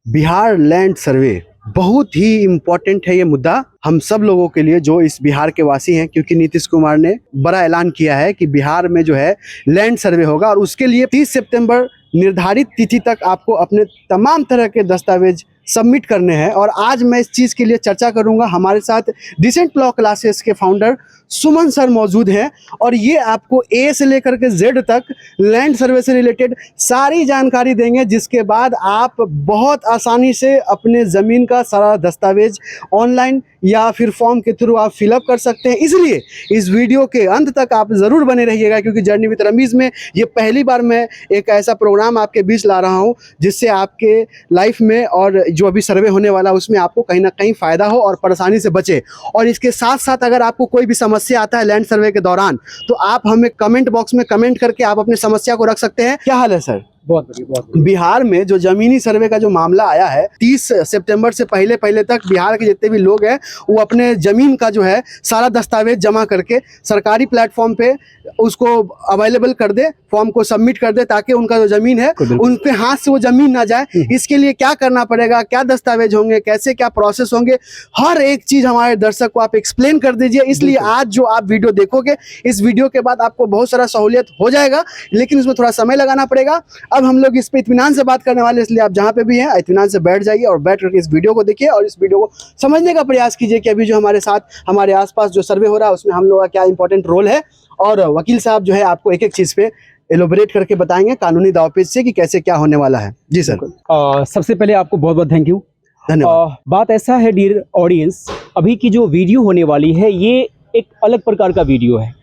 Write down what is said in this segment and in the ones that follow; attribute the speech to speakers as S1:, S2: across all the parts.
S1: Bihar land survey बहुत ही important है। ये मुद्दा हम सब लोगों के लिए जो इस बिहार के वासी हैं, क्योंकि नीतीश कुमार ने बड़ा ऐलान किया है कि बिहार में जो है लैंड सर्वे होगा और उसके लिए 30 सितंबर निर्धारित तिथि तक आपको अपने तमाम तरह के दस्तावेज सबमिट करने हैं। और आज मैं इस चीज़ के लिए चर्चा करूंगा। हमारे साथ डिसेंट लॉ क्लासेस के फाउंडर सुमन सर मौजूद हैं और ये आपको ए से लेकर के जेड तक लैंड सर्वे से रिलेटेड सारी जानकारी देंगे, जिसके बाद आप बहुत आसानी से अपने ज़मीन का सारा दस्तावेज ऑनलाइन या फिर फॉर्म के थ्रू आप फिलअप कर सकते हैं। इसलिए इस वीडियो के अंत तक आप ज़रूर बने रहिएगा, क्योंकि जर्नी विद रमीज़ में ये पहली बार मैं एक ऐसा प्रोग्राम आपके बीच ला रहा हूँ जिससे आपके लाइफ में और जो अभी सर्वे होने वाला है उसमें आपको कहीं ना कहीं फ़ायदा हो और परेशानी से बचे। और इसके साथ साथ अगर आपको कोई भी समस्या आता है लैंड सर्वे के दौरान तो आप हमें कमेंट बॉक्स में कमेंट करके आप अपनी समस्या को रख सकते हैं। क्या हाल है सर?
S2: बहुत बढ़िया, बहुत बढ़िया।
S1: बिहार में जो जमीनी सर्वे का जो मामला आया है, 30 सितंबर से पहले पहले तक बिहार के जितने भी लोग हैं वो अपने ज़मीन का जो है सारा दस्तावेज जमा करके सरकारी प्लेटफॉर्म पे उसको अवेलेबल कर दे, फॉर्म को सबमिट कर दे, ताकि उनका जो ज़मीन है उनके हाथ से वो ज़मीन ना जाए। इसके लिए क्या करना पड़ेगा, क्या दस्तावेज होंगे, कैसे क्या प्रोसेस होंगे, हर एक चीज़ हमारे दर्शक को आप एक्सप्लेन कर दीजिए। इसलिए आज जो आप वीडियो देखोगे, इस वीडियो के बाद आपको बहुत सारा सहूलियत हो जाएगा, लेकिन उसमें थोड़ा समय लगाना पड़ेगा। अब हम लोग इस पे इत्मीनान से बात करने वाले, इसलिए आप जहाँ पे भी हैं इत्मीनान से बैठ जाइए और बैठ करके इस वीडियो को देखिए और इस वीडियो को समझने का प्रयास कीजिए कि अभी जो हमारे साथ हमारे आसपास जो सर्वे हो रहा है उसमें हम लोग का क्या इंपॉर्टेंट रोल है। और वकील साहब जो है आपको एक एक चीज़ पे एलोबरेट करके बताएंगे कानूनी दावपेच से कि कैसे क्या होने वाला है। जी सर।
S2: सबसे पहले आपको बहुत बहुत थैंक यू,
S1: धन्यवाद।
S2: बात ऐसा है डियर ऑडियंस, अभी की जो वीडियो होने वाली है ये एक अलग प्रकार का वीडियो है।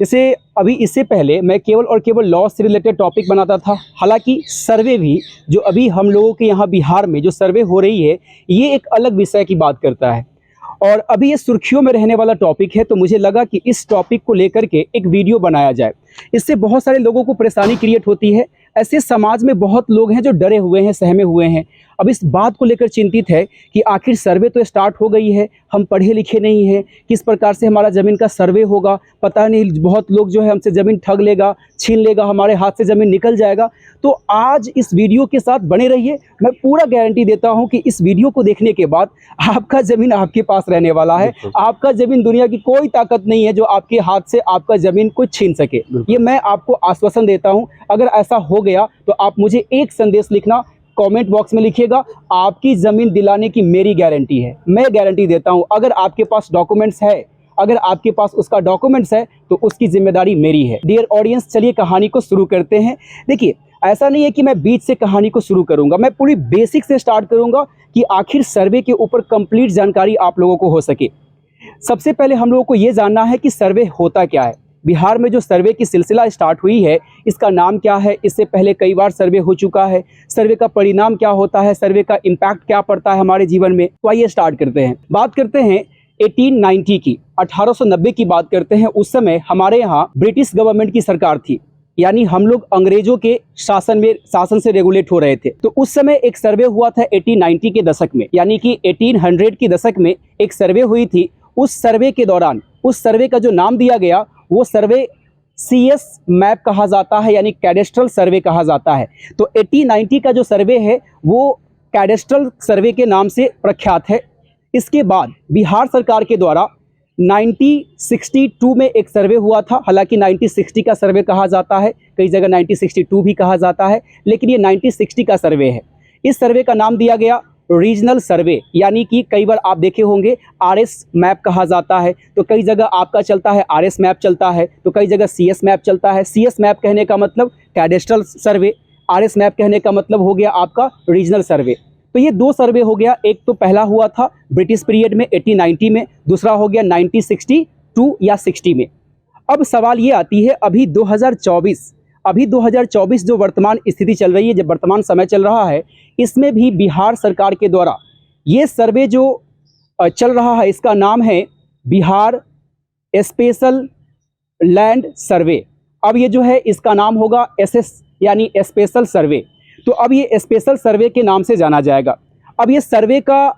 S2: जैसे अभी इससे पहले मैं केवल और केवल लॉ से रिलेटेड टॉपिक बनाता था, हालांकि सर्वे भी जो अभी हम लोगों के यहाँ बिहार में जो सर्वे हो रही है ये एक अलग विषय की बात करता है और अभी ये सुर्खियों में रहने वाला टॉपिक है। तो मुझे लगा कि इस टॉपिक को लेकर के एक वीडियो बनाया जाए। इससे बहुत सारे लोगों को परेशानी क्रिएट होती है। ऐसे समाज में बहुत लोग हैं जो डरे हुए हैं, सहमे हुए हैं, अब इस बात को लेकर चिंतित है कि आखिर सर्वे तो स्टार्ट हो गई है, हम पढ़े लिखे नहीं हैं, किस प्रकार से हमारा ज़मीन का सर्वे होगा, पता नहीं, बहुत लोग जो है हमसे ज़मीन ठग लेगा, छीन लेगा, हमारे हाथ से ज़मीन निकल जाएगा। तो आज इस वीडियो के साथ बने रहिए। मैं पूरा गारंटी देता हूं कि इस वीडियो को देखने के बाद आपका ज़मीन आपके पास रहने वाला है। आपका ज़मीन, दुनिया की कोई ताकत नहीं है जो आपके हाथ से आपका ज़मीन को छीन सके, ये मैं आपको आश्वासन देता हूं। अगर ऐसा हो गया तो आप मुझे एक संदेश लिखना, कमेंट बॉक्स में लिखिएगा, आपकी ज़मीन दिलाने की मेरी गारंटी है, मैं गारंटी देता हूं। अगर आपके पास डॉक्यूमेंट्स है, अगर आपके पास उसका डॉक्यूमेंट्स है तो उसकी जिम्मेदारी मेरी है। डियर ऑडियंस, चलिए कहानी को शुरू करते हैं। देखिए, ऐसा नहीं है कि मैं बीच से कहानी को शुरू करूंगा, मैं पूरी बेसिक से स्टार्ट करूंगा कि आखिर सर्वे के ऊपर कंप्लीट जानकारी आप लोगों को हो सके। सबसे पहले हम लोगों को ये जानना है कि सर्वे होता क्या है। बिहार में जो सर्वे की सिलसिला स्टार्ट हुई है, इसका नाम क्या है, इससे पहले कई बार सर्वे हो चुका है, सर्वे का परिणाम क्या होता है, सर्वे का इम्पैक्ट क्या पड़ता है हमारे जीवन में। तो आइए स्टार्ट करते हैं। बात करते हैं 1890 की, 1890 की बात करते हैं। उस समय हमारे यहाँ ब्रिटिश गवर्नमेंट की सरकार थी, यानी हम लोग अंग्रेजों के शासन से रेगुलेट हो रहे थे। तो उस समय एक सर्वे हुआ था 1890 के दशक में, यानी कि 1800 की दशक में एक सर्वे हुई थी। उस सर्वे के दौरान उस सर्वे का जो नाम दिया गया वो सर्वे CS मैप कहा जाता है, यानी कैडेस्ट्रल सर्वे कहा जाता है। तो 1890 का जो सर्वे है वो कैडेस्ट्रल सर्वे के नाम से प्रख्यात है। इसके बाद बिहार सरकार के द्वारा 1962 में एक सर्वे हुआ था, हालांकि 1960 का सर्वे कहा जाता है, कई जगह 1962 भी कहा जाता है, लेकिन ये 1960 का सर्वे है। इस सर्वे का नाम दिया गया रीजनल सर्वे, यानी कि कई बार आप देखे होंगे RS मैप कहा जाता है, तो कई जगह आपका चलता है RS मैप चलता है, तो कई जगह CS मैप चलता है। CS मैप कहने का मतलब कैडेस्ट्रल सर्वे, RS मैप कहने का मतलब हो गया आपका रीजनल सर्वे। तो ये दो सर्वे हो गया, एक तो पहला हुआ था ब्रिटिश पीरियड में 1890 में, दूसरा हो गया 1962 या 60 में। अब सवाल ये आती है, अभी 2024 जो वर्तमान स्थिति चल रही है, जब वर्तमान समय चल रहा है, इसमें भी बिहार सरकार के द्वारा ये सर्वे जो चल रहा है इसका नाम है बिहार स्पेशल लैंड सर्वे। अब ये जो है इसका नाम होगा SS, यानी स्पेशल सर्वे। तो अब ये स्पेशल सर्वे के नाम से जाना जाएगा। अब ये सर्वे का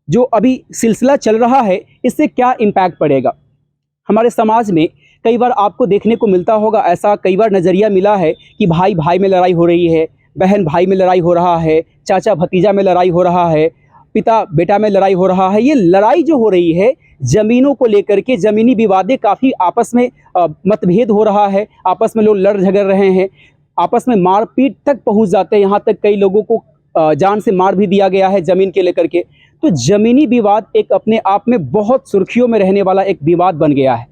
S2: जो अभी सिलसिला चल रहा है इससे क्या इम्पैक्ट पड़ेगा हमारे समाज में। कई बार आपको देखने को मिलता होगा, ऐसा कई बार नज़रिया मिला है कि भाई भाई में लड़ाई हो रही है, बहन भाई में लड़ाई हो रहा है, चाचा भतीजा में लड़ाई हो रहा है, पिता बेटा में लड़ाई हो रहा है। ये लड़ाई जो हो रही है ज़मीनों को लेकर के, ज़मीनी विवादें काफ़ी आपस में मतभेद हो रहा है, आपस में लोग लड़ झगड़ रहे हैं, आपस में मारपीट तक पहुंच जाते हैं, यहाँ तक कई लोगों को जान से मार भी दिया गया है ज़मीन के लेकर के। तो ज़मीनी विवाद एक अपने आप में बहुत सुर्खियों में रहने वाला एक विवाद बन गया है।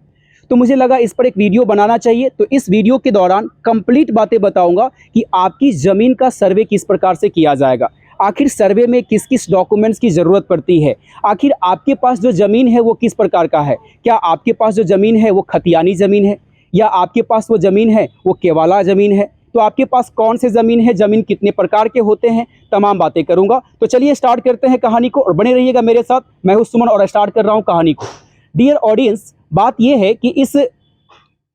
S2: तो मुझे लगा इस पर एक वीडियो बनाना चाहिए। तो इस वीडियो के दौरान कंप्लीट बातें बताऊंगा कि आपकी ज़मीन का सर्वे किस प्रकार से किया जाएगा, आखिर सर्वे में किस किस डॉक्यूमेंट्स की ज़रूरत पड़ती है, आखिर आपके पास जो ज़मीन है वो किस प्रकार का है, क्या आपके पास जो ज़मीन है वो खतियानी ज़मीन है या आपके पास वो ज़मीन है वो केवाला ज़मीन है, तो आपके पास कौन से ज़मीन है, ज़मीन कितने प्रकार के होते हैं, तमाम बातें करूंगा। तो चलिए स्टार्ट करते हैं कहानी को और बने रहिएगा मेरे साथ। मैं हूं सुमन और स्टार्ट कर रहा हूं कहानी को। डियर ऑडियंस, बात यह है कि इस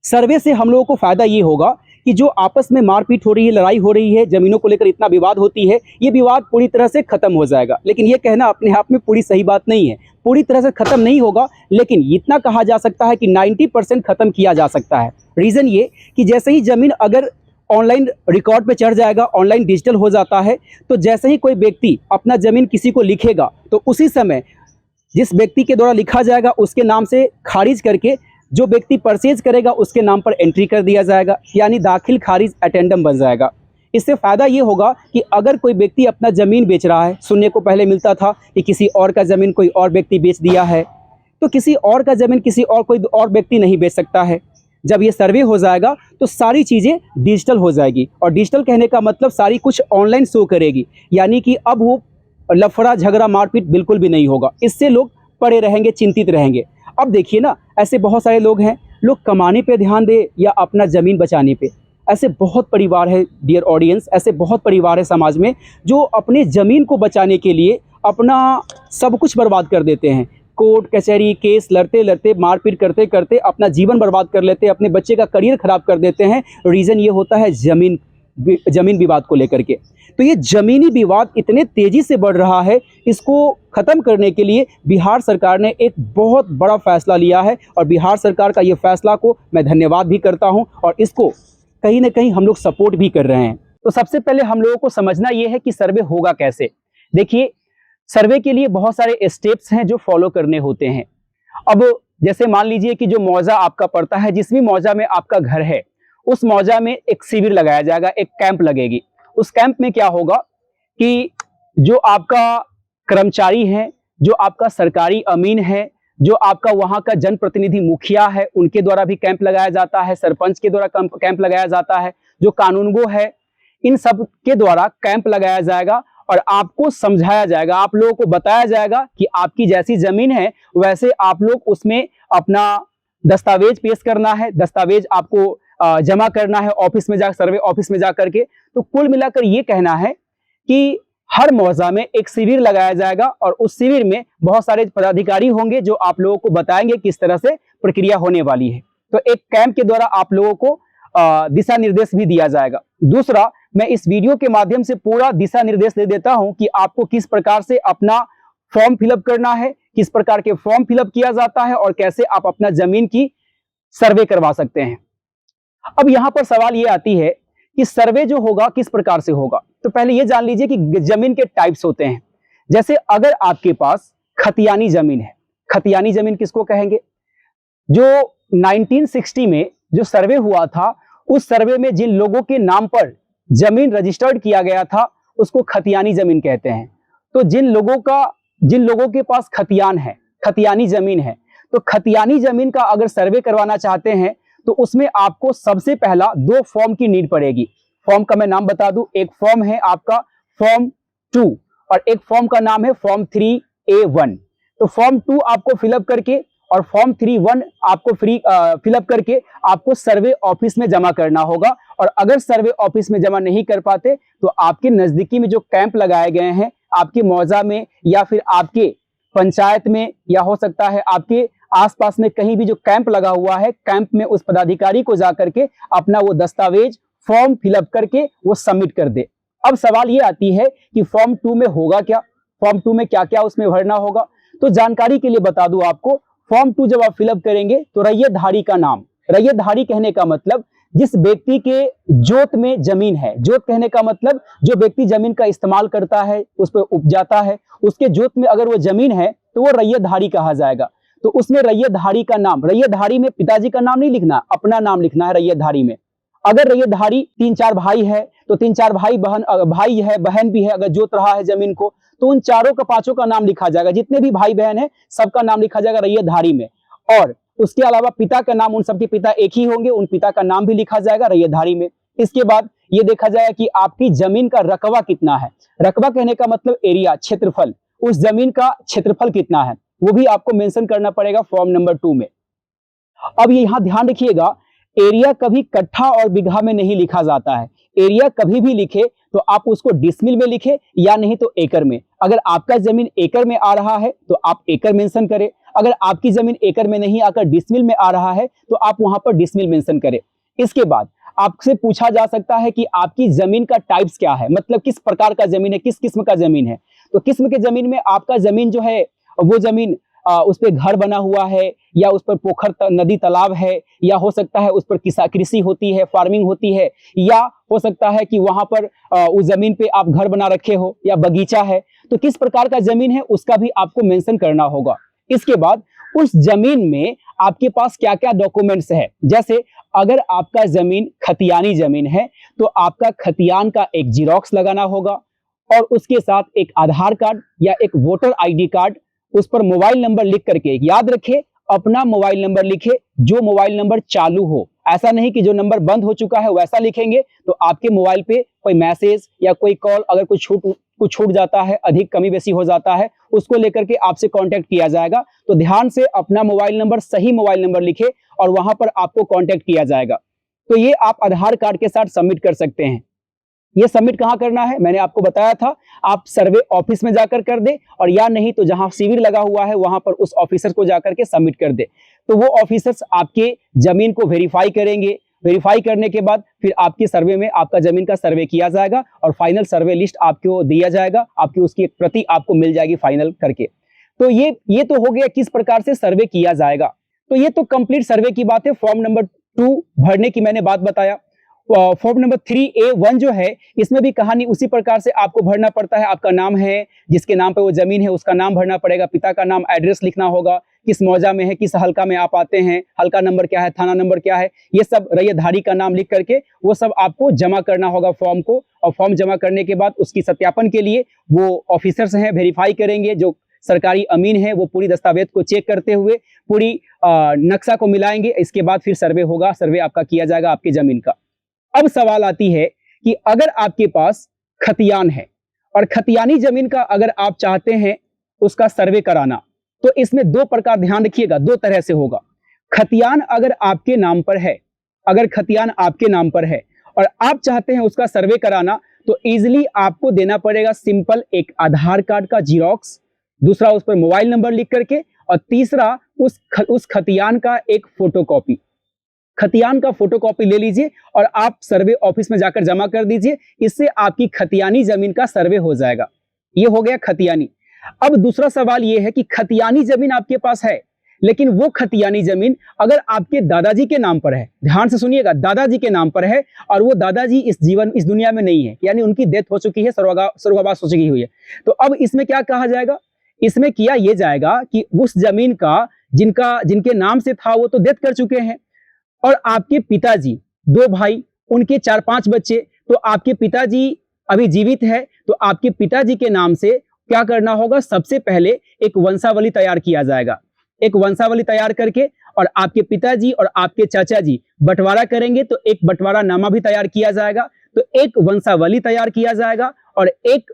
S2: सर्वे से हम लोगों को फ़ायदा ये होगा कि जो आपस में मारपीट हो रही है, लड़ाई हो रही है, ज़मीनों को लेकर इतना विवाद होती है, ये विवाद पूरी तरह से ख़त्म हो जाएगा। लेकिन ये कहना अपने आप में पूरी सही बात नहीं है, पूरी तरह से ख़त्म नहीं होगा, लेकिन इतना कहा जा सकता है कि 90% ख़त्म किया जा सकता है। रीज़न ये कि जैसे ही ज़मीन अगर ऑनलाइन रिकॉर्ड पे चढ़ जाएगा, ऑनलाइन डिजिटल हो जाता है, तो जैसे ही कोई व्यक्ति अपना ज़मीन किसी को लिखेगा तो उसी समय जिस व्यक्ति के द्वारा लिखा जाएगा उसके नाम से खारिज करके जो व्यक्ति परचेज करेगा उसके नाम पर एंट्री कर दिया जाएगा, यानी दाखिल खारिज अटेंडम बन जाएगा। इससे फ़ायदा ये होगा कि अगर कोई व्यक्ति अपना ज़मीन बेच रहा है, सुनने को पहले मिलता था कि किसी और का ज़मीन कोई और व्यक्ति बेच दिया है, तो किसी और का ज़मीन किसी और कोई और व्यक्ति नहीं बेच सकता है। जब ये सर्वे हो जाएगा तो सारी चीज़ें डिजिटल हो जाएगी, और डिजिटल कहने का मतलब सारी कुछ ऑनलाइन शो करेगी, यानी कि अब वो लफड़ा झगड़ा मारपीट बिल्कुल भी नहीं होगा। इससे लोग पड़े रहेंगे, चिंतित रहेंगे। अब देखिए ना, ऐसे बहुत सारे लोग हैं, लोग कमाने पे ध्यान दे या अपना ज़मीन बचाने पे। ऐसे बहुत परिवार है डियर ऑडियंस, ऐसे बहुत परिवार है समाज में जो अपने ज़मीन को बचाने के लिए अपना सब कुछ बर्बाद कर देते हैं। कोर्ट कचहरी केस लड़ते लड़ते, मारपीट करते करते अपना जीवन बर्बाद कर लेते हैं, अपने बच्चे का करियर ख़राब कर देते हैं। रीज़न ये होता है ज़मीन विवाद को लेकर के। तो ये ज़मीनी विवाद इतने तेज़ी से बढ़ रहा है, इसको ख़त्म करने के लिए बिहार सरकार ने एक बहुत बड़ा फ़ैसला लिया है, और बिहार सरकार का ये फ़ैसला को मैं धन्यवाद भी करता हूँ, और इसको कहीं ना कहीं हम लोग सपोर्ट भी कर रहे हैं। तो सबसे पहले हम लोगों को समझना ये है कि सर्वे होगा कैसे। देखिए, सर्वे के लिए बहुत सारे स्टेप्स हैं जो फॉलो करने होते हैं। अब जैसे मान लीजिए कि जो मौजा आपका पड़ता है, जिस भी मौजा में आपका घर है, उस मौजा में एक शिविर लगाया जाएगा, एक कैंप लगेगी। उस कैंप में क्या होगा कि जो आपका कर्मचारी है, जो आपका सरकारी अमीन है, जो आपका वहाँ का जनप्रतिनिधि मुखिया है, उनके द्वारा भी कैंप लगाया जाता है, सरपंच के द्वारा कैंप लगाया जाता है, जो कानूनगो है, इन सब के द्वारा कैंप लगाया जाएगा और आपको समझाया जाएगा, आप लोगों को बताया जाएगा कि आपकी जैसी ज़मीन है वैसे आप लोग उसमें अपना दस्तावेज पेश करना है, दस्तावेज आपको जमा करना है ऑफिस में सर्वे ऑफिस में जा करके। तो कुल मिलाकर ये कहना है कि हर मौजा में एक शिविर लगाया जाएगा, और उस शिविर में बहुत सारे पदाधिकारी होंगे जो आप लोगों को बताएंगे किस तरह से प्रक्रिया होने वाली है। तो एक कैंप के द्वारा आप लोगों को दिशा निर्देश भी दिया जाएगा। दूसरा, मैं इस वीडियो के माध्यम से पूरा दिशा निर्देश दे देता हूं कि आपको किस प्रकार से अपना फॉर्म फिलअप करना है, किस प्रकार के फॉर्म फिलअप किया जाता है, और कैसे आप अपना जमीन की सर्वे करवा सकते हैं। अब यहां पर सवाल ये आती है कि सर्वे जो होगा किस प्रकार से होगा। तो पहले ये जान लीजिए कि जमीन के टाइप्स होते हैं। जैसे अगर आपके पास खतियानी जमीन है, खतियानी जमीन किसको कहेंगे? जो 1960 में जो सर्वे हुआ था, उस सर्वे में जिन लोगों के नाम पर जमीन रजिस्टर्ड किया गया था उसको खतियानी जमीन कहते हैं। तो जिन लोगों के पास खतियान है, खतियानी जमीन है, तो खतियानी जमीन का अगर सर्वे करवाना चाहते हैं तो उसमें आपको सबसे पहला 2 फॉर्म की नीड पड़ेगी। फॉर्म का मैं नाम बता दूं, एक फॉर्म है आपका फॉर्म 2 और एक फॉर्म का नाम है फॉर्म 3A1। तो फॉर्म 2 आपको फिलअप करके और फॉर्म 3A1 आपको फिलअप करके आपको सर्वे ऑफिस में जमा करना होगा। और अगर सर्वे ऑफिस में जमा नहीं कर पाते तो आपके नजदीकी में जो कैंप लगाए गए हैं, आपके मौजा में या फिर आपके पंचायत में, या हो सकता है आपके आसपास में कहीं भी जो कैंप लगा हुआ है, कैंप में उस पदाधिकारी को जाकर के अपना वो दस्तावेज फॉर्म फिलअप करके वो सबमिट कर दे। अब सवाल ये आती है कि फॉर्म 2 में होगा क्या, फॉर्म 2 में क्या क्या उसमें भरना होगा। तो जानकारी के लिए बता दूं आपको, फॉर्म 2 जब आप फिलअप करेंगे तो रैयतधारी का नाम, रैयतधारी कहने का मतलब जिस व्यक्ति के जोत में जमीन है, जोत कहने का मतलब जो व्यक्ति जमीन का इस्तेमाल करता है, उस पर उपजाता है, उसके जोत में अगर वो जमीन है तो वो रैयतधारी कहा जाएगा। तो उसमें रैयतधारी का नाम, रैयतधारी में पिताजी का नाम नहीं लिखना, अपना नाम लिखना है रैयतधारी में। अगर रैयतधारी 3-4 भाई है तो 3-4 भाई है, बहन भी है, अगर जोत रहा है जमीन को तो उन चारों का, पांचों का नाम लिखा जाएगा। जितने भी भाई बहन है सबका नाम लिखा जाएगा रैयतधारी में। और उसके अलावा पिता का नाम, उन सबके पिता एक ही होंगे, उन पिता का नाम भी लिखा जाएगा रैयतधारी में। इसके बाद ये देखा जाएगा कि आपकी जमीन का रकबा कितना है। रकबा कहने का मतलब एरिया, क्षेत्रफल, उस जमीन का क्षेत्रफल कितना है वो भी आपको मेंशन करना पड़ेगा फॉर्म नंबर 2 में। अब यहाँ ध्यान रखिएगा, एरिया कभी कट्ठा और बीघा में नहीं लिखा जाता है। एरिया कभी भी लिखे तो आप उसको डिसमिल में लिखे या नहीं तो एकड़ में। अगर आपका जमीन एकड़ में आ रहा है तो आप एकड़ मेंशन करें, अगर आपकी जमीन एकड़ में नहीं आकर डिसमिल में आ रहा है तो आप वहां पर डिसमिल मेंशन करें। इसके बाद आपसे पूछा जा सकता है कि आपकी जमीन का टाइप्स क्या है, मतलब किस प्रकार का जमीन है, किस किस्म का जमीन है। तो किस्म के जमीन में आपका जमीन जो है वो जमीन उस पर घर बना हुआ है, या उस पर पोखर, नदी, तालाब है, या हो सकता है उस पर कृषि होती है, फार्मिंग होती है, या हो सकता है कि वहां पर उस जमीन पे आप घर बना रखे हो या बगीचा है। तो किस प्रकार का जमीन है उसका भी आपको मेंशन करना होगा। इसके बाद उस जमीन में आपके पास क्या क्या डॉक्यूमेंट्स है, जैसे अगर आपका जमीन खतियानी जमीन है तो आपका खतियान का एक जीरोक्स लगाना होगा, और उसके साथ एक आधार कार्ड या एक वोटर आईडी कार्ड, उस पर मोबाइल नंबर लिख करके, याद रखे अपना मोबाइल नंबर लिखे जो मोबाइल नंबर चालू हो। ऐसा नहीं कि जो नंबर बंद हो चुका है वैसा लिखेंगे तो आपके मोबाइल पे कोई मैसेज या कोई कॉल, अगर कुछ छूट जाता है, अधिक कमी बेसी हो जाता है, उसको लेकर के आपसे कांटेक्ट किया जाएगा। तो ध्यान से अपना मोबाइल नंबर, सही मोबाइल नंबर लिखे और वहां पर आपको कांटेक्ट किया जाएगा। तो ये आप आधार कार्ड के साथ सबमिट कर सकते हैं। ये सबमिट कहाँ करना है मैंने आपको बताया था, आप सर्वे ऑफिस में जाकर कर दे, और या नहीं तो जहां शिविर लगा हुआ है वहां पर उस ऑफिसर को जाकर के सबमिट कर दे। तो वो ऑफिसर्स आपके जमीन को वेरीफाई करेंगे। वेरीफाई करने के बाद फिर आपके सर्वे में आपका जमीन का सर्वे किया जाएगा और फाइनल सर्वे लिस्ट आपको दिया जाएगा, आपकी उसकी एक प्रति आपको मिल जाएगी फाइनल करके। तो ये तो हो गया किस प्रकार से सर्वे किया जाएगा। तो ये तो कंप्लीट सर्वे की बात है। फॉर्म नंबर 2 भरने की मैंने बात बताया। फॉर्म नंबर 3A1 जो है, इसमें भी कहानी उसी प्रकार से आपको भरना पड़ता है। आपका नाम है, जिसके नाम पे वो जमीन है उसका नाम भरना पड़ेगा, पिता का नाम, एड्रेस लिखना होगा, किस मौजा में है, किस हल्का में आप आते हैं, हल्का नंबर क्या है, थाना नंबर क्या है, ये सब रैयतधारी का नाम लिख करके वो सब आपको जमा करना होगा फॉर्म को। और फॉर्म जमा करने के बाद उसकी सत्यापन के लिए वो ऑफिसर्स हैं, वेरीफाई करेंगे, जो सरकारी अमीन है वो पूरी दस्तावेज को चेक करते हुए पूरी नक्शा को मिलाएंगे। इसके बाद फिर सर्वे होगा, सर्वे आपका किया जाएगा आपकी जमीन का। अब सवाल आती है कि अगर आपके पास खतियान है और खतियानी जमीन का अगर आप चाहते हैं उसका सर्वे कराना, तो इसमें 2 प्रकार, ध्यान रखिएगा, 2 तरह से होगा। खतियान अगर आपके नाम पर है, अगर खतियान आपके नाम पर है और आप चाहते हैं उसका सर्वे कराना, तो इजीली आपको देना पड़ेगा सिंपल एक आधार कार्ड का जीरोक्स, दूसरा उस पर मोबाइल नंबर लिख करके, और तीसरा उस खतियान का एक फोटोकॉपी। खतियान का फोटोकॉपी ले लीजिए और आप सर्वे ऑफिस में जाकर जमा कर दीजिए। इससे आपकी खतियानी जमीन का सर्वे हो जाएगा। ये हो गया खतियानी। अब दूसरा सवाल ये है कि खतियानी जमीन आपके पास है, लेकिन वो खतियानी जमीन अगर आपके दादाजी के नाम पर है, ध्यान से सुनिएगा, दादाजी के नाम पर है, और वो दादाजी इस दुनिया में नहीं है, यानी उनकी डेथ हो चुकी है, स्वर्गवास हो चुकी हुई है। तो अब इसमें क्या कहा जाएगा, इसमें किया यह जाएगा कि उस जमीन का जिनके नाम से था वो तो डेथ कर चुके हैं, और आपके पिताजी 2 भाई, उनके 4-5 बच्चे, तो आपके पिताजी अभी जीवित है, तो आपके पिताजी के नाम से क्या करना होगा, सबसे पहले एक वंशावली तैयार किया जाएगा। एक वंशावली तैयार करके और आपके पिताजी और आपके चाचा जी बंटवारा करेंगे तो एक बंटवारा नामा भी तैयार किया जाएगा। तो एक वंशावली तैयार किया जाएगा और एक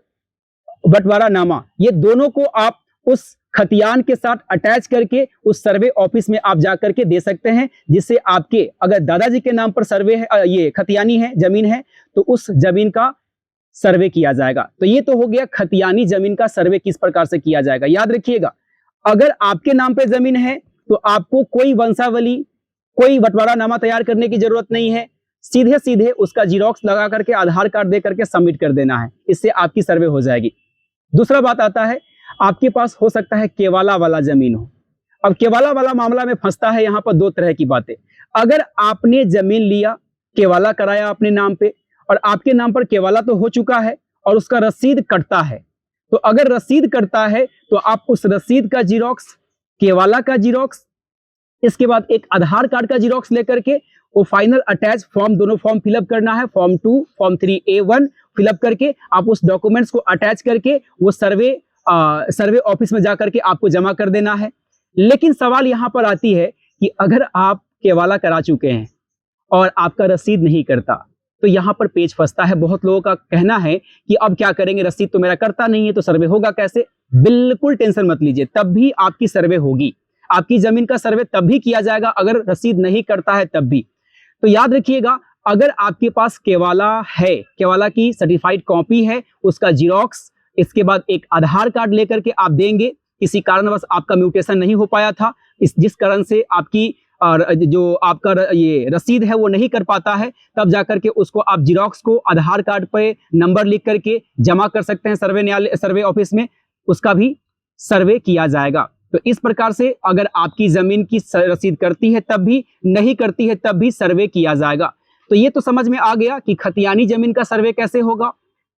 S2: बंटवारा नामा, ये दोनों को आप उस खतियान के साथ अटैच करके उस सर्वे ऑफिस में आप जाकर के दे सकते हैं, जिससे आपके अगर दादाजी के नाम पर सर्वे है, ये खतियानी है जमीन है, तो उस जमीन का सर्वे किया जाएगा। तो ये तो हो गया खतियानी जमीन का सर्वे किस प्रकार से किया जाएगा। याद रखिएगा, अगर आपके नाम पे जमीन है तो आपको कोई वंशावली, कोई बंटवारा नामा तैयार करने की जरूरत नहीं है, सीधे सीधे उसका जीरोक्स लगा करके आधार कार्ड दे करके सबमिट कर देना है, इससे आपकी सर्वे हो जाएगी। दूसरा बात आता है, आपके पास हो सकता है केवाला वाला जमीन हो। अब केवाला वाला मामला में फंसता है यहाँ पर 2 तरह की बातें। अगर आपने जमीन लिया केवाला कराया अपने नाम पे और आपके नाम पर केवाला तो हो चुका है और उसका रसीद कटता है, तो अगर रसीद कटता है तो आप उस रसीद का जिरोक्स, केवाला का जिरोक्स, इसके बाद एक आधार कार्ड का जिरोक्स लेकर के वो फाइनल अटैच फॉर्म, दोनों फॉर्म फिलअप करना है, फॉर्म 2 फॉर्म 3A1 फिलअप करके आप उस डॉक्यूमेंट्स को अटैच करके वो सर्वे ऑफिस में जाकर के आपको जमा कर देना है। लेकिन सवाल यहाँ पर आती है कि अगर आप केवाला करा चुके हैं और आपका रसीद नहीं करता तो यहाँ पर पेच फंसता है। बहुत लोगों का कहना है कि अब क्या करेंगे, रसीद तो मेरा करता नहीं है तो सर्वे होगा कैसे। बिल्कुल टेंशन मत लीजिए, तब भी आपकी सर्वे होगी। आपकी जमीन का सर्वे तब भी किया जाएगा अगर रसीद नहीं करता है तब भी। तो याद रखिएगा, अगर आपके पास केवाला है, केवाला की सर्टिफाइड कॉपी है, उसका जिरोक्स, इसके बाद एक आधार कार्ड लेकर के आप देंगे, किसी कारणवश आपका म्यूटेशन नहीं हो पाया था, जिस कारण से आपकी जो आपका ये रसीद है वो नहीं कर पाता है, तब जाकर के उसको आप जिरोक्स को आधार कार्ड पे नंबर लिख करके जमा कर सकते हैं सर्वे ऑफिस में, उसका भी सर्वे किया जाएगा। तो इस प्रकार से अगर आपकी जमीन की रसीद करती है तब भी, नहीं करती है तब भी सर्वे किया जाएगा। तो ये तो समझ में आ गया कि खतियानी जमीन का सर्वे कैसे होगा,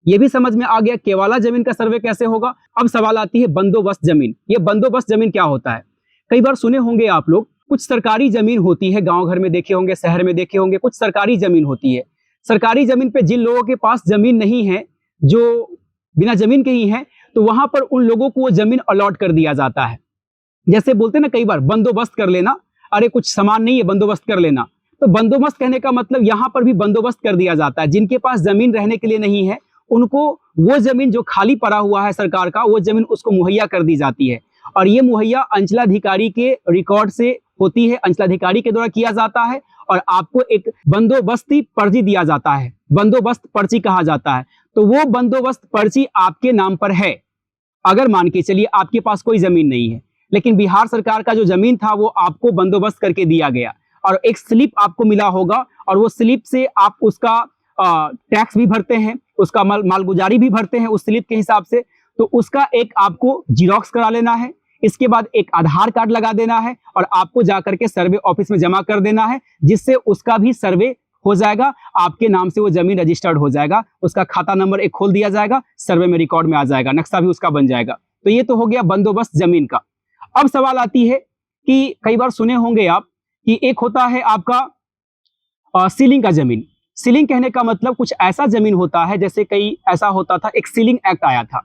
S2: ये भी समझ में आ गया केवाला जमीन का सर्वे कैसे होगा। अब सवाल आती है बंदोबस्त जमीन। ये बंदोबस्त जमीन क्या होता है? कई बार सुने होंगे आप लोग, कुछ सरकारी जमीन होती है, गांव घर में देखे होंगे, शहर में देखे होंगे, कुछ सरकारी जमीन होती है। सरकारी जमीन पे जिन लोगों के पास जमीन नहीं है, जो बिना जमीन के ही है, तो वहां पर उन लोगों को वो जमीन अलॉट कर दिया जाता है। जैसे बोलते ना कई बार, बंदोबस्त कर लेना, अरे कुछ सामान नहीं है बंदोबस्त कर लेना। तो बंदोबस्त कहने का मतलब यहाँ पर भी बंदोबस्त कर दिया जाता है। जिनके पास जमीन रहने के लिए नहीं है, उनको वो जमीन जो खाली पड़ा हुआ है सरकार का, वो जमीन उसको मुहैया कर दी जाती है। और ये मुहैया अंचलाधिकारी के रिकॉर्ड से होती है, अंचलाधिकारी के द्वारा किया जाता है और आपको एक बंदोबस्ती पर्ची दिया जाता है, बंदोबस्त पर्ची कहा जाता है। तो वो बंदोबस्त पर्ची आपके नाम पर है। अगर मान के चलिए आपके पास कोई जमीन नहीं है, लेकिन बिहार सरकार का जो जमीन था वो आपको बंदोबस्त करके दिया गया और एक स्लिप आपको मिला होगा, और वो स्लिप से आप उसका टैक्स भी भरते हैं, उसका मालगुजारी भी भरते हैं उस स्लिप के हिसाब से। तो उसका एक आपको जिरोक्स करा लेना है, इसके बाद एक आधार कार्ड लगा देना है और आपको जाकर के सर्वे ऑफिस में जमा कर देना है, जिससे उसका भी सर्वे हो जाएगा, आपके नाम से वो जमीन रजिस्टर्ड हो जाएगा, उसका खाता नंबर एक खोल दिया जाएगा, सर्वे में रिकॉर्ड में आ जाएगा, नक्शा भी उसका बन जाएगा। तो ये तो हो गया बंदोबस्त जमीन का। अब सवाल आती है कि कई बार सुने होंगे आप कि एक होता है आपका सीलिंग का जमीन। सीलिंग कहने का मतलब कुछ ऐसा जमीन होता है, जैसे कई ऐसा होता था, एक सीलिंग एक्ट आया था।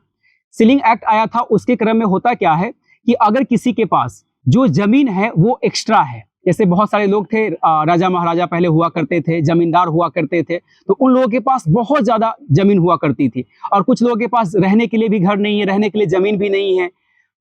S2: सीलिंग एक्ट आया था, उसके क्रम में होता क्या है कि अगर किसी के पास जो जमीन है वो एक्स्ट्रा है, जैसे बहुत सारे लोग थे, राजा महाराजा पहले हुआ करते थे, जमींदार हुआ करते थे, तो उन लोगों के पास बहुत ज्यादा जमीन हुआ करती थी, और कुछ लोगों के पास रहने के लिए भी घर नहीं है, रहने के लिए जमीन भी नहीं है,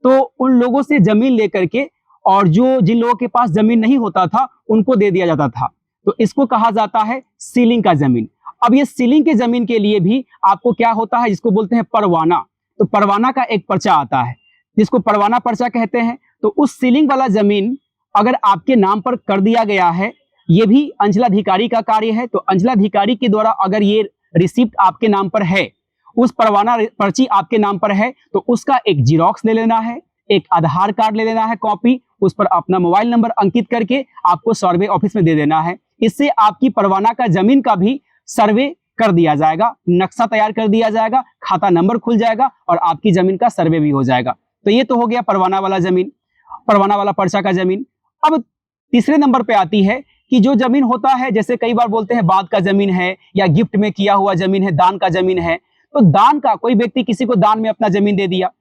S2: तो उन लोगों से जमीन लेकर के, और जो जिन लोगों के पास जमीन नहीं होता था उनको दे दिया जाता था। तो इसको कहा जाता है सीलिंग का जमीन। अब ये सीलिंग के जमीन के लिए भी आपको क्या होता है, जिसको बोलते हैं परवाना। तो परवाना का एक पर्चा आता है, जिसको परवाना पर्चा कहते हैं। तो उस सीलिंग वाला जमीन अगर आपके नाम पर कर दिया गया है, ये भी अंचलाधिकारी का कार्य है। तो अंचलाधिकारी के द्वारा अगर ये रिसिप्ट आपके नाम पर है, उस परवाना पर्ची आपके नाम पर है, तो उसका एक जिरोक्स ले लेना है, एक आधार कार्ड ले लेना है कॉपी, उस पर अपना मोबाइल नंबर अंकित करके आपको सर्वे ऑफिस में दे देना है। इससे आपकी परवाना का जमीन का भी सर्वे कर दिया जाएगा, नक्शा तैयार कर दिया जाएगा, खाता नंबर खुल जाएगा और आपकी जमीन का सर्वे भी हो जाएगा। तो ये तो हो गया परवाना वाला जमीन, परवाना वाला पर्चा का जमीन। अब तीसरे नंबर पे आती है कि जो जमीन होता है, जैसे कई बार बोलते हैं बाद का जमीन है या गिफ्ट में किया हुआ जमीन है, दान का जमीन है। तो दान का, कोई व्यक्ति किसी को दान में अपना जमीन दे दिया,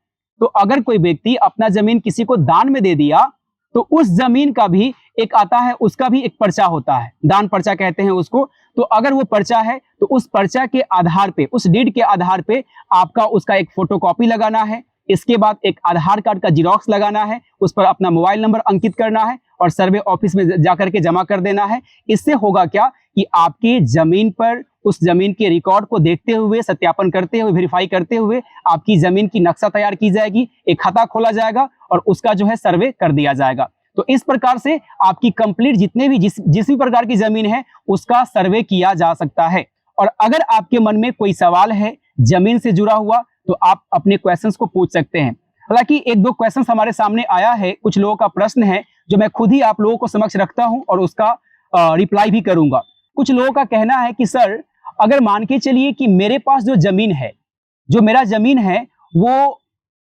S2: तो अगर कोई व्यक्ति अपना जमीन किसी को दान में दे दिया, तो उस जमीन का भी एक आता है, उसका भी एक पर्चा होता है, दान पर्चा कहते हैं उसको। तो अगर वो पर्चा है तो उस पर्चा के आधार पे, उस डीड के आधार पे आपका उसका एक फोटोकॉपी लगाना है, इसके बाद एक आधार कार्ड का जिरोक्स लगाना है, उस पर अपना मोबाइल नंबर अंकित करना है और सर्वे ऑफिस में जाकर के जमा कर देना है। इससे होगा क्या कि आपकी जमीन पर, उस जमीन के रिकॉर्ड को देखते हुए, सत्यापन करते हुए, वेरीफाई करते हुए आपकी जमीन की नक्शा तैयार की जाएगी, एक खाता खोला जाएगा और उसका जो है सर्वे कर दिया जाएगा। तो इस प्रकार से आपकी कंप्लीट जितने भी जिस भी प्रकार की जमीन है उसका सर्वे किया जा सकता है। और अगर आपके मन में कोई सवाल है जमीन से जुड़ा हुआ, तो आप अपने क्वेश्चंस को पूछ सकते हैं। हालांकि एक दो क्वेश्चंस हमारे सामने आया है, कुछ लोगों का प्रश्न है जो मैं खुद ही आप लोगों को समक्ष रखता हूं और उसका रिप्लाई भी करूंगा। कुछ लोगों का कहना है कि सर, अगर मान के चलिए कि मेरे पास जो जमीन है, जो मेरा जमीन है वो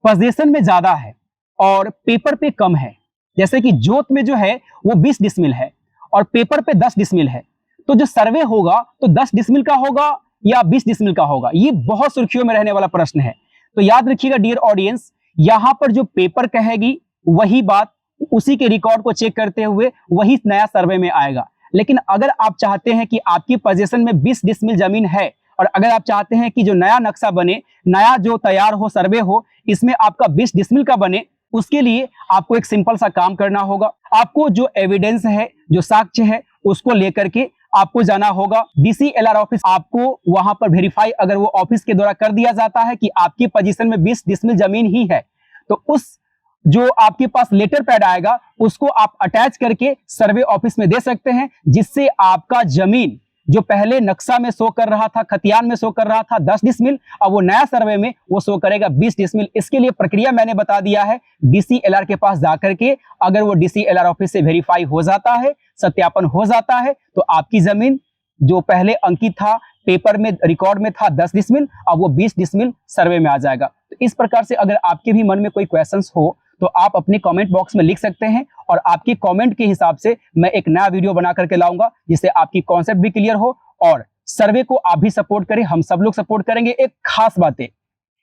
S2: पोजीशन में ज्यादा है और पेपर पे कम है, जैसे कि जोत में जो है वो 20 डिसमिल है और पेपर पे 10 डिसमिल है, तो जो सर्वे होगा तो 10 डिसमिल का होगा या 20 डिसमिल का होगा? ये बहुत सुर्खियों में रहने वाला प्रश्न है। तो याद रखिएगा डियर ऑडियंस, यहां पर जो पेपर कहेगी वही बात, उसी के रिकॉर्ड को चेक करते हुए वही नया सर्वे में आएगा। लेकिन अगर आप चाहते हैं कि आपकी पोजीशन में 20 डिसमिल जमीन है और अगर आप चाहते हैं कि जो नया नक्शा बने, नया जो तैयार हो सर्वे हो, इसमें आपका 20 डिसमिल का बने, उसके लिए आपको एक सिंपल सा काम करना होगा। आपको जो एविडेंस है, जो साक्ष्य है, उसको लेकर के आपको जाना होगा DCLR ऑफिस। आपको वहां पर वेरीफाई अगर वो ऑफिस के द्वारा कर दिया जाता है कि आपकी पोजीशन में 20 डिसमिल जमीन ही है, तो उस जो आपके पास लेटर पैड आएगा उसको आप अटैच करके सर्वे ऑफिस में दे सकते हैं, जिससे आपका जमीन जो पहले नक्शा में शो कर रहा था, खतियान में शो कर रहा था 10 डिसमिल, अब वो नया सर्वे में वो शो करेगा 20 डिसमिल। इसके लिए प्रक्रिया मैंने बता दिया है, DCLR के पास जाकर के अगर वो DCLR ऑफिस से वेरीफाई हो जाता है, सत्यापन हो जाता है, तो आपकी जमीन जो पहले अंकित था, पेपर में रिकॉर्ड में था 10 डिसमिल, अब वो 20 डिसमिल सर्वे में आ जाएगा। तो इस प्रकार से अगर आपके भी मन में कोई क्वेश्चंस हो तो आप अपने कमेंट बॉक्स में लिख सकते हैं और आपके कमेंट के हिसाब से मैं एक नया वीडियो बना करके लाऊंगा, जिससे आपकी कॉन्सेप्ट भी क्लियर हो और सर्वे को आप भी सपोर्ट करें, हम सब लोग सपोर्ट करेंगे। एक खास बात है,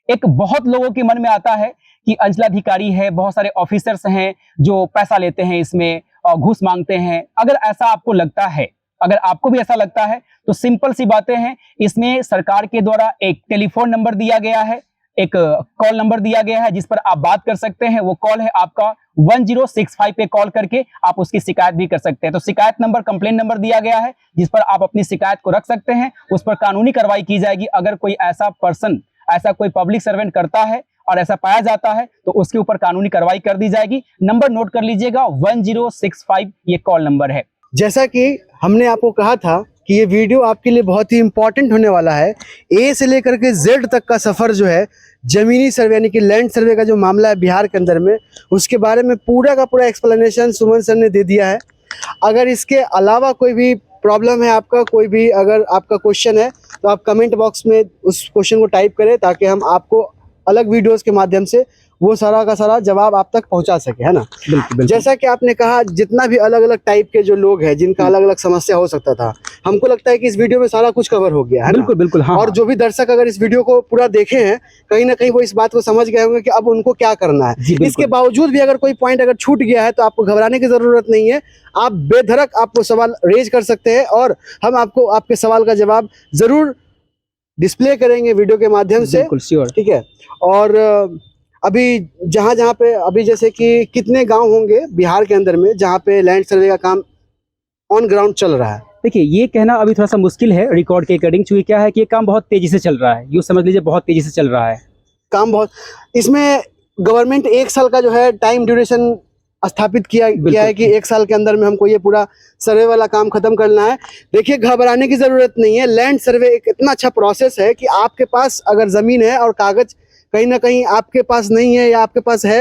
S2: एक बहुत लोगों के मन में आता है कि अंचलाधिकारी है, बहुत सारे ऑफिसर्स हैं जो पैसा लेते हैं इसमें और घूस मांगते हैं। अगर ऐसा आपको लगता है, अगर आपको भी ऐसा लगता है, तो सिंपल सी बातें हैं। इसमें सरकार के द्वारा एक टेलीफोन नंबर दिया गया है, एक कॉल नंबर दिया गया है जिस पर आप बात कर सकते हैं। वो कॉल है आपका 1065 पे कॉल करके आप उसकी शिकायत भी कर सकते हैं। तो शिकायत नंबर, कंप्लेन नंबर दिया गया है जिस पर आप अपनी शिकायत को रख सकते हैं, उस पर कानूनी कार्रवाई की जाएगी। अगर कोई ऐसा पर्सन, ऐसा कोई पब्लिक सर्वेंट करता है और ऐसा पाया जाता है तो उसके ऊपर कानूनी कार्रवाई कर दी जाएगी। नंबर नोट कर लीजिएगा, 1065 ये कॉल नंबर है।
S1: जैसा कि हमने आपको कहा था कि ये वीडियो आपके लिए बहुत ही इंपॉर्टेंट होने वाला है। ए से लेकर के जेड तक का सफ़र जो है, ज़मीनी सर्वे यानी कि लैंड सर्वे का जो मामला है बिहार के अंदर में, उसके बारे में पूरा का पूरा एक्सप्लेनेशन सुमन सर ने दे दिया है। अगर इसके अलावा कोई भी प्रॉब्लम है आपका, कोई भी अगर आपका क्वेश्चन है, तो आप कमेंट बॉक्स में उस क्वेश्चन को टाइप करें ताकि हम आपको अलग वीडियोज़ के माध्यम से वो सारा का सारा जवाब आप तक पहुंचा सके, है ना।
S2: बिल्कुल।
S1: जैसा कि आपने कहा, जितना भी अलग अलग टाइप के जो लोग हैं जिनका अलग अलग समस्या हो सकता था, हमको लगता है कि इस वीडियो में सारा कुछ कवर हो गया है।
S2: बिल्कुल बिल्कुल, हाँ।
S1: और जो भी दर्शक अगर इस वीडियो को पूरा देखे हैं, कहीं ना कहीं वो इस बात को समझ गए होंगे कि अब उनको क्या करना है। इसके बावजूद भी अगर कोई पॉइंट अगर छूट गया है तो आपको घबराने की जरूरत नहीं है। आप बेधड़क आपको सवाल रेज कर सकते हैं और हम आपको आपके सवाल का जवाब जरूर डिस्प्ले करेंगे वीडियो के माध्यम से। ठीक है। और अभी जहाँ पे अभी जैसे कि कितने गांव होंगे बिहार के अंदर में जहाँ पे लैंड सर्वे का काम ऑन ग्राउंड चल रहा है?
S2: देखिए, ये कहना अभी थोड़ा सा मुश्किल है रिकॉर्ड के अकॉर्डिंग, क्योंकि क्या है कि ये काम बहुत तेजी से चल रहा है, यूँ समझ लीजिए बहुत तेजी से चल रहा है
S1: काम। बहुत इसमें गवर्नमेंट 1 साल का जो है टाइम ड्यूरेशन स्थापित किया है कि 1 साल के अंदर में हमको ये पूरा सर्वे वाला काम खत्म करना है। देखिए, घबराने की जरूरत नहीं है। लैंड सर्वे एक इतना अच्छा प्रोसेस है कि आपके पास अगर जमीन है और कागज कहीं ना कहीं आपके पास नहीं है या आपके पास है,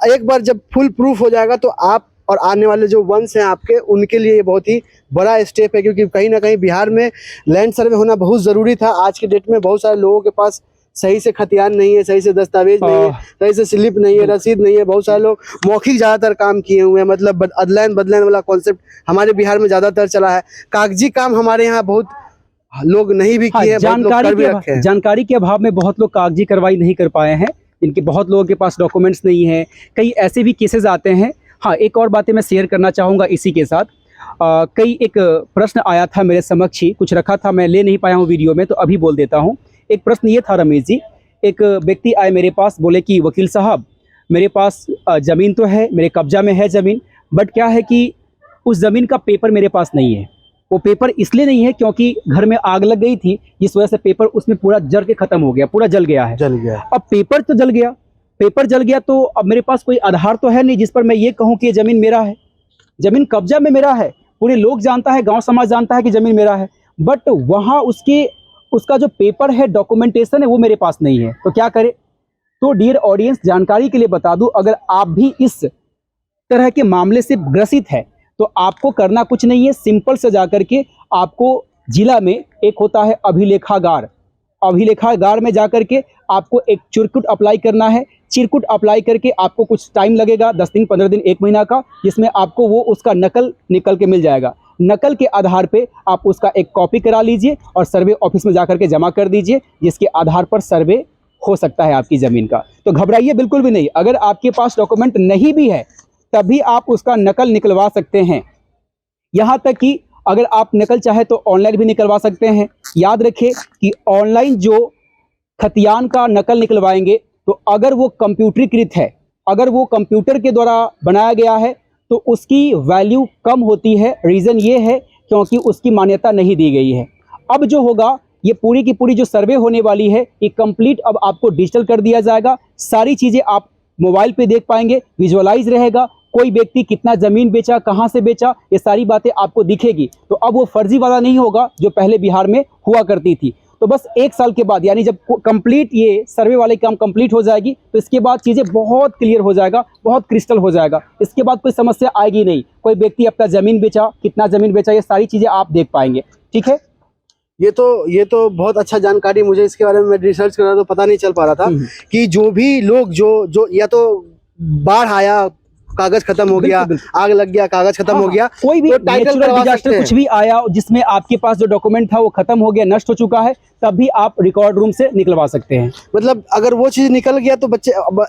S1: एक बार जब फुल प्रूफ हो जाएगा तो आप और आने वाले जो वंश हैं आपके, उनके लिए ये बहुत ही बड़ा स्टेप है। क्योंकि कहीं ना कहीं बिहार में लैंड सर्वे होना बहुत ज़रूरी था। आज के डेट में बहुत सारे लोगों के पास सही से खतियान नहीं है, सही से दस्तावेज नहीं है, सही से स्लिप नहीं है, रसीद नहीं है। बहुत सारे लोग मौखिक ज़्यादातर काम किए हुए हैं, मतलब अदलैन बदलैन वाला कॉन्सेप्ट हमारे बिहार में ज़्यादातर चला है। कागजी काम हमारे यहाँ बहुत लोग नहीं भी किए हैं,
S2: जानकारी के अभाव में बहुत लोग कागजी कार्रवाई नहीं कर पाए हैं, इनके बहुत लोगों के पास डॉक्यूमेंट्स नहीं है। कई ऐसे भी केसेस आते हैं। हाँ, एक और बातें मैं शेयर करना चाहूँगा इसी के साथ। कई एक प्रश्न आया था मेरे समक्ष ही, कुछ रखा था, मैं ले नहीं पाया हूँ वीडियो में, तो अभी बोल देता हूँ। एक प्रश्न ये था रमेश जी, एक व्यक्ति आए मेरे पास, बोले कि वकील साहब, मेरे पास ज़मीन तो है, मेरे कब्जा में है ज़मीन, बट क्या है कि उस ज़मीन का पेपर मेरे पास नहीं है। वो पेपर इसलिए नहीं है क्योंकि घर में आग लग गई थी, जिस वजह से पेपर उसमें पूरा जल के ख़त्म हो गया, पूरा जल गया है। अब पेपर तो जल गया, पेपर जल गया तो अब मेरे पास कोई आधार तो है नहीं जिस पर मैं ये कहूँ कि ये ज़मीन मेरा है। ज़मीन कब्जा में मेरा है, पूरे लोग जानता है, गांव समाज जानता है कि ज़मीन मेरा है, बट वहाँ उसका जो पेपर है, डॉक्यूमेंटेशन है, वो मेरे पास नहीं है। तो क्या करें? तो डियर ऑडियंस, जानकारी के लिए बता दूं, अगर आप भी इस तरह के मामले से ग्रसित है तो आपको करना कुछ नहीं है। सिंपल से जाकर के आपको जिला में एक होता है अभिलेखागार। अभिलेखागार में जाकर के आपको एक चिरकुट अप्लाई करना है। चिरकुट अप्लाई करके आपको कुछ टाइम लगेगा, 10 दिन, 15 दिन, 1 महीना का, जिसमें आपको वो उसका नकल निकल के मिल जाएगा। नकल के आधार पे आप उसका एक कॉपी करा लीजिए और सर्वे ऑफिस में जाकर के जमा कर दीजिए, जिसके आधार पर सर्वे हो सकता है आपकी ज़मीन का। तो घबराइए बिल्कुल भी नहीं। अगर आपके पास डॉक्यूमेंट नहीं भी है तभी आप उसका नकल निकलवा सकते हैं। यहाँ तक कि अगर आप नकल चाहे तो ऑनलाइन भी निकलवा सकते हैं। याद रखें कि ऑनलाइन जो खतियान का नकल निकलवाएंगे तो अगर वो कंप्यूटरीकृत है, अगर वो कंप्यूटर के द्वारा बनाया गया है तो उसकी वैल्यू कम होती है। रीज़न ये है क्योंकि उसकी मान्यता नहीं दी गई है। अब जो होगा, ये पूरी की पूरी जो सर्वे होने वाली है ये कंप्लीट अब आपको डिजिटल कर दिया जाएगा। सारी चीज़ें आप मोबाइल पे देख पाएंगे, विजुअलाइज रहेगा। कोई व्यक्ति कितना ज़मीन बेचा, कहाँ से बेचा, ये सारी बातें आपको दिखेगी। तो अब वो फर्जी वाला नहीं होगा जो पहले बिहार में हुआ करती थी। तो बस 1 साल के बाद, यानी जब कंप्लीट ये सर्वे वाले काम कंप्लीट हो जाएगी तो इसके बाद चीज़ें बहुत क्लियर हो जाएगा, बहुत क्रिस्टल हो जाएगा। इसके बाद कोई समस्या आएगी नहीं। कोई व्यक्ति अपना ज़मीन बेचा, कितना ज़मीन बेचा, ये सारी चीज़ें आप देख पाएंगे। ठीक है,
S1: ये तो बहुत अच्छा जानकारी। मुझे इसके बारे में मैं रिसर्च कर रहा था तो पता नहीं चल पा रहा था कि जो भी लोग जो या तो बाढ़ आया, कागज खत्म हो गया, आग लग गया, कागज खत्म हो गया,
S2: कोई भी
S1: तो टाइटल
S2: नेचुरल
S1: करवा सकते
S2: डिजास्टर
S1: हैं।
S2: कुछ भी आया जिसमें आपके पास जो डॉक्यूमेंट था वो खत्म हो गया, नष्ट हो चुका है, तब भी आप रिकॉर्ड रूम से निकलवा सकते हैं।
S1: मतलब अगर वो चीज निकल गया तो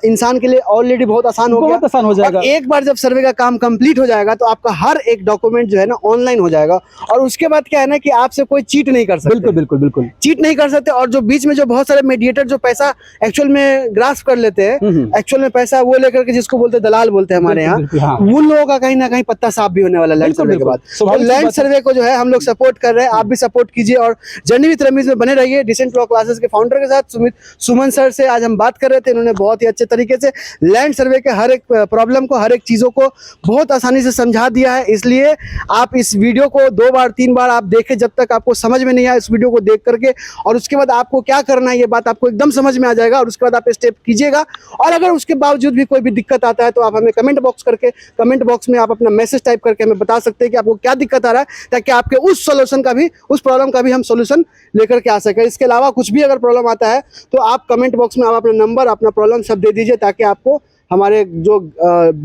S1: इंसान के लिए ऑलरेडी बहुत आसान हो गया,
S2: बहुत आसान हो जाएगा।
S1: और एक बार जब सर्वे का काम कंप्लीट हो जाएगा तो आपका हर एक डॉक्यूमेंट जो है ना ऑनलाइन हो जाएगा। और उसके बाद क्या है ना कि आपसे कोई चीट नहीं कर सकते।
S2: बिल्कुल बिल्कुल बिल्कुल
S1: चीट नहीं कर सकते। और जो बीच में जो बहुत सारे मीडिएटर जो पैसा एक्चुअल में ग्रास्प कर लेते हैं, एक्चुअल में पैसा वो लेकर के, जिसको बोलते हैं दलाल बोलते हैं हमारे यहाँ,
S2: हाँ।
S1: उन लोगों का कहीं ना कहीं पत्ता साफ भी होने वाला लैंड सर्वे के बाद। तो लैंड सर्वे को जो है हम लोग सपोर्ट कर रहे हैं, आप भी सपोर्ट कीजिए और जर्नी विद रमीज में बने रहिए। डिसेंट लॉ क्लासेस के फाउंडर के साथ सुमन सर से आज हम बात कर रहे थे। इन्होंने बहुत ही अच्छे तरीके से लैंड सर्वे के हर एक प्रॉब्लम को, हर एक चीजों को बहुत आसानी से समझा दिया है। इसलिए आप इस वीडियो को 2 बार 3 बार आप देखें, जब तक आपको समझ में नहीं आए इस वीडियो को देख करके, और उसके बाद आपको क्या करना है ये बात आपको एकदम समझ में आ जाएगा और उसके बाद आप स्टेप कीजिएगा। और अगर उसके बावजूद भी कोई भी दिक्कत आता है तो आप हमें कमेंट बॉक्स में आप अपना मैसेज टाइप करके हमें बता सकते हैं कि आपको क्या दिक्कत आ रहा है, ताकि आपके उस प्रॉब्लम का भी हम सॉल्यूशन लेकर के आ सके। इसके अलावा कुछ भी अगर प्रॉब्लम आता है तो आप कमेंट बॉक्स में आप अपना नंबर, अपना प्रॉब्लम सब दे दीजिए, ताकि आपको हमारे जो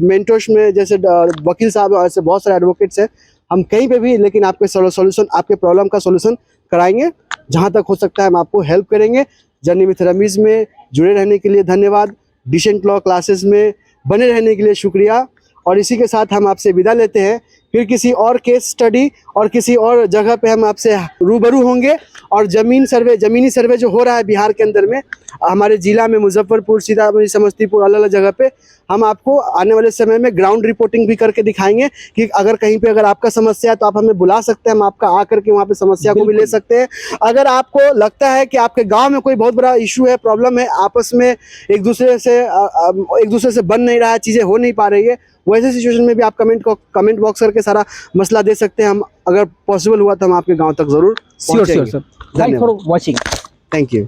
S1: मेंटर्स में जैसे वकील साहब और ऐसे बहुत सारे एडवोकेट्स हैं, हम कहीं पे भी लेकिन आपके सॉल्यूशन, आपके प्रॉब्लम का सॉल्यूशन कराएंगे। जहां तक हो सकता है हम आपको हेल्प करेंगे। जर्नी विद रमीज में जुड़े रहने के लिए धन्यवाद। डिसेंट लॉ क्लासेस में बने रहने के लिए शुक्रिया। और इसी के साथ हम आपसे विदा लेते हैं। फिर किसी और केस स्टडी और किसी और जगह पे हम आपसे रूबरू होंगे। और ज़मीनी सर्वे जो हो रहा है बिहार के अंदर में, हमारे ज़िला में मुजफ्फरपुर, सीतामढ़ी, समस्तीपुर, अलग अलग जगह पे हम आपको आने वाले समय में ग्राउंड रिपोर्टिंग भी करके दिखाएंगे कि अगर कहीं पे अगर आपका समस्या है तो आप हमें बुला सकते हैं, हम आपका आकर के वहाँ पे समस्या को भी ले सकते हैं। अगर आपको लगता है कि आपके गांव में कोई बहुत बड़ा इशू है, प्रॉब्लम है, आपस में एक दूसरे से बन नहीं रहा है, चीज़ें हो नहीं पा रही है, वैसे सिचुएशन में भी आप कमेंट बॉक्स करके सारा मसला दे सकते हैं। हम अगर पॉसिबल हुआ तो हम आपके गांव तक जरूर
S2: sure sir. Thanks for watching.
S1: Thank you.